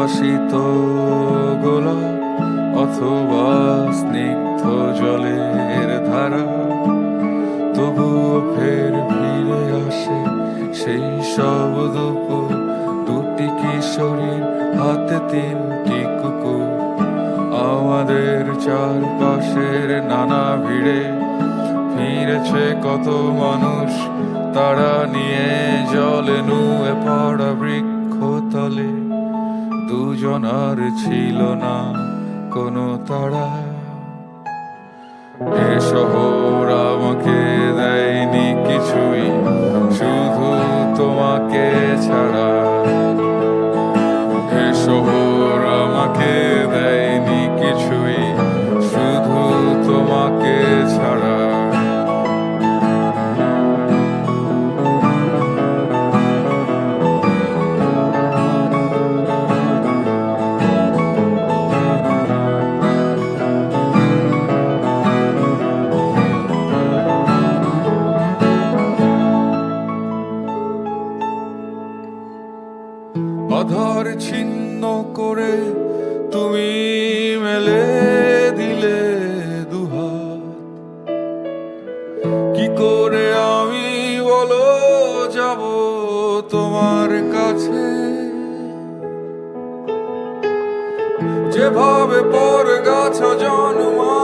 সুবাসিত গোলাপ অথবা স্নিগ্ধ জলের ধারা, তবুও ফের ফিরে আসে সেই সব দুপুর, দুটি কিশোরীর হাতে তিনটি কুকুর। আমাদের চারপাশের নানা ভিড়ে ফিরেছে কত মানুষ, তারা নিয়ে জলে নুয়ে পড়া বৃক্ষতলে। দুজনার ছিল না কোনো তাড়া, এ শহর আমাকে দেয়নি কিছুই, শুধু তোমাকে ছাড়া। এ শহর আমাকে দেয়নি কিছুই, শুধু তোমাকে ছাড়া। আধার ছিন্ন করে তুমি মেলে দিলে দুহাত, কি করে আমি বলো যাব তোমার কাছে? যেভাবে পর গাছ জন্মা